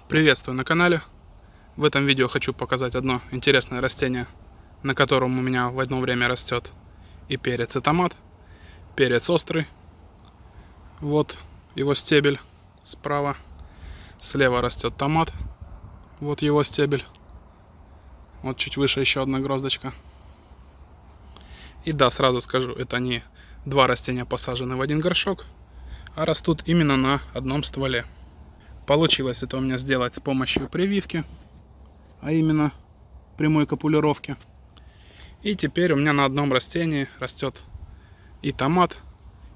Приветствую на канале. В этом видео хочу показать одно интересное растение, на котором у меня в одно время растет и перец, и томат. Перец острый. Вот его стебель справа. Слева растет томат. Вот его стебель. Вот чуть выше еще одна гроздочка. И да, сразу скажу, это не два растения посажены в один горшок, а растут именно на одном стволе. Получилось это у меня сделать с помощью прививки, а именно прямой копулировки. И теперь у меня на одном растении растет и томат,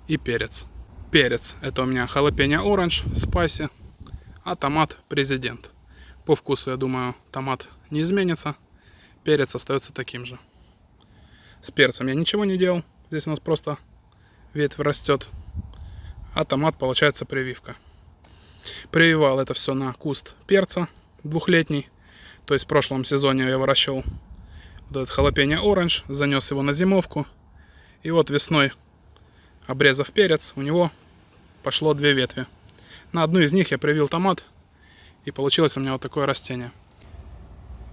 и перец. Перец — это у меня халапеньо оранж, спайси, а томат президент. По вкусу, я думаю, томат не изменится, перец остается таким же. С перцем я ничего не делал, здесь у нас просто ветвь растет, а томат получается прививка. Прививал это все на куст перца двухлетний. То есть в прошлом сезоне я выращивал вот этот халапеньо оранж, занес его на зимовку. И вот весной, обрезав перец, у него пошло две ветви. На одну из них я привил томат, и получилось у меня вот такое растение.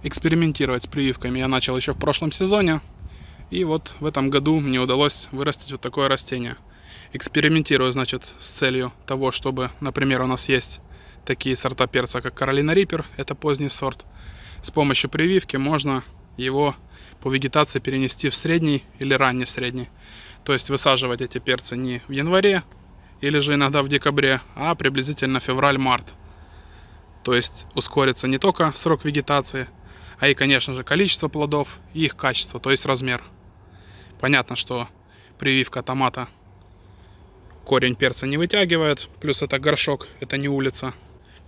Экспериментировать с прививками я начал еще в прошлом сезоне. И вот в этом году мне удалось вырастить вот такое растение. Экспериментирую, значит, с целью того, чтобы, например, у нас есть такие сорта перца, как Каролина Риппер, это поздний сорт. С помощью прививки можно его по вегетации перенести в средний или ранний средний. То есть высаживать эти перцы не в январе или же иногда в декабре, а приблизительно февраль-март. То есть ускорится не только срок вегетации, а и, конечно же, количество плодов и их качество, то есть размер. Понятно, что прививка томата корень перца не вытягивает, плюс это горшок, это не улица.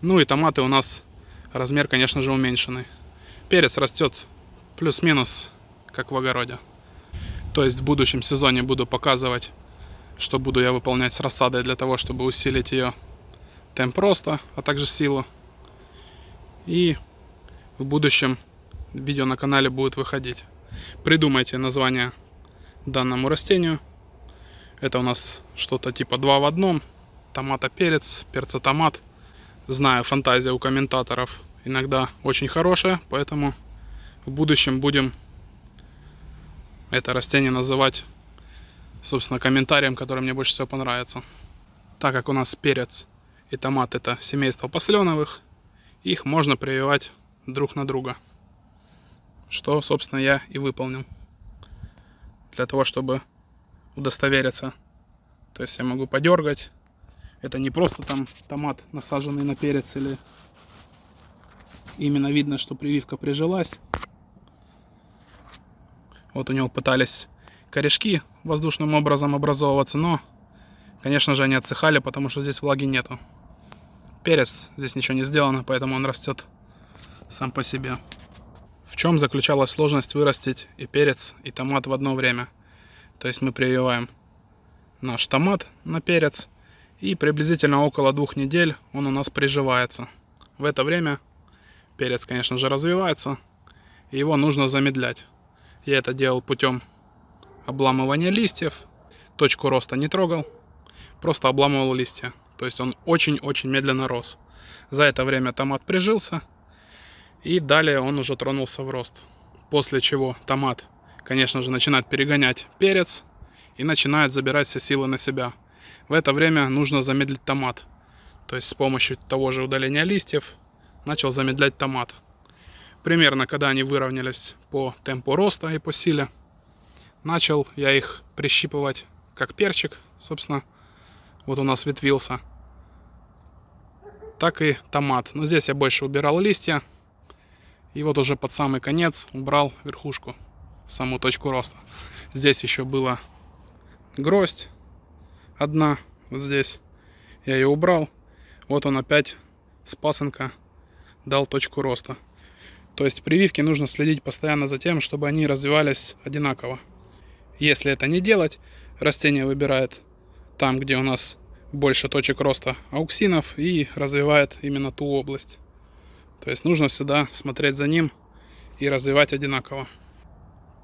Ну и томаты у нас размер, конечно же, уменьшенный. Перец растет плюс-минус, как в огороде. То есть в будущем сезоне буду показывать, что буду я выполнять с рассадой для того, чтобы усилить ее темп роста, а также силу. И в будущем видео на канале будет выходить. Придумайте название данному растению. Это у нас что-то типа 2 в 1. Томата перец, перца томат. Знаю, фантазия у комментаторов иногда очень хорошая, поэтому в будущем будем это растение называть, собственно, комментарием, который мне больше всего понравится. Так как у нас перец и томат — это семейство посленовых, их можно прививать друг на друга. Что, собственно, я и выполнил. Для того, чтобы удостовериться. То есть я могу подергать. Это не просто там томат, насаженный на перец, или именно видно, что прививка прижилась. Вот у него пытались корешки воздушным образом образовываться, но, конечно же, они отсыхали, потому что здесь влаги нету. Перец, здесь ничего не сделано, поэтому он растет сам по себе. В чем заключалась сложность вырастить и перец, и томат в одно время? То есть мы прививаем наш томат на перец, и приблизительно около 2 недель он у нас приживается. В это время перец, конечно же, развивается, и его нужно замедлять. Я это делал путем обламывания листьев, точку роста не трогал, просто обламывал листья. То есть он очень-очень медленно рос. За это время томат прижился, и далее он уже тронулся в рост. После чего томат, конечно же, начинает перегонять перец и начинает забирать все силы на себя. В это время нужно замедлить томат. То есть с помощью того же удаления листьев начал замедлять томат. Примерно, когда они выровнялись по темпу роста и по силе, начал я их прищипывать как перчик, собственно, вот у нас ветвился, так и томат. Но здесь я больше убирал листья, и вот уже под самый конец убрал верхушку, саму точку роста. Здесь еще была гроздь одна, вот здесь я ее убрал. Вот он опять с пасынка дал точку роста. То есть прививки нужно следить постоянно за тем, чтобы они развивались одинаково. Если это не делать, растение выбирает там, где у нас больше точек роста ауксинов, и развивает именно ту область. То есть нужно всегда смотреть за ним и развивать одинаково.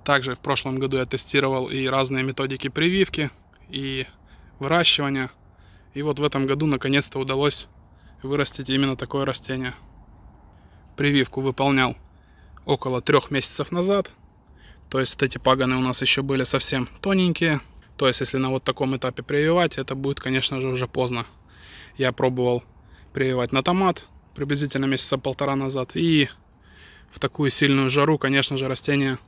Также в прошлом году я тестировал и разные методики прививки, и выращивания. И вот в этом году наконец-то удалось вырастить именно такое растение. Прививку выполнял около 3 месяцев назад. То есть вот эти паганы у нас еще были совсем тоненькие. То есть если на вот таком этапе прививать, это будет, конечно же, уже поздно. Я пробовал прививать на томат приблизительно месяца полтора назад. И в такую сильную жару, конечно же, растение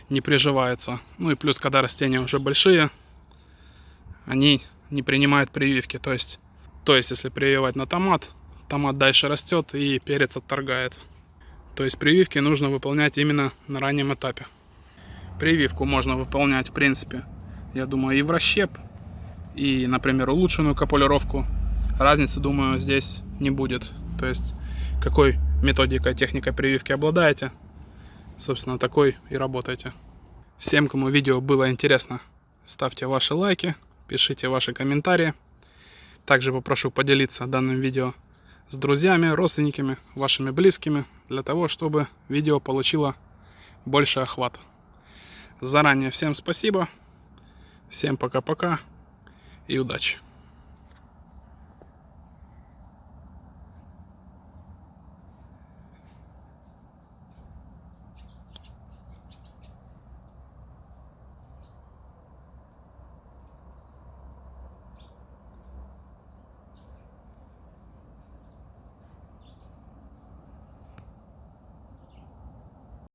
не приживается. Ну и плюс, когда растения уже большие, они не принимают прививки. То есть если прививать на томат, томат дальше растет и перец отторгает. То есть прививки нужно выполнять именно на раннем этапе. Прививку можно выполнять, в принципе, я думаю, и в расщеп, и, например, улучшенную капулировку. Разницы, думаю, здесь не будет. То есть, какой методикой, техникой прививки обладаете, собственно, такой и работаете. Всем, кому видео было интересно, ставьте ваши лайки, пишите ваши комментарии. Также попрошу поделиться данным видео с друзьями, родственниками, вашими близкими, для того, чтобы видео получило больше охвата. Заранее всем спасибо, всем пока-пока и удачи!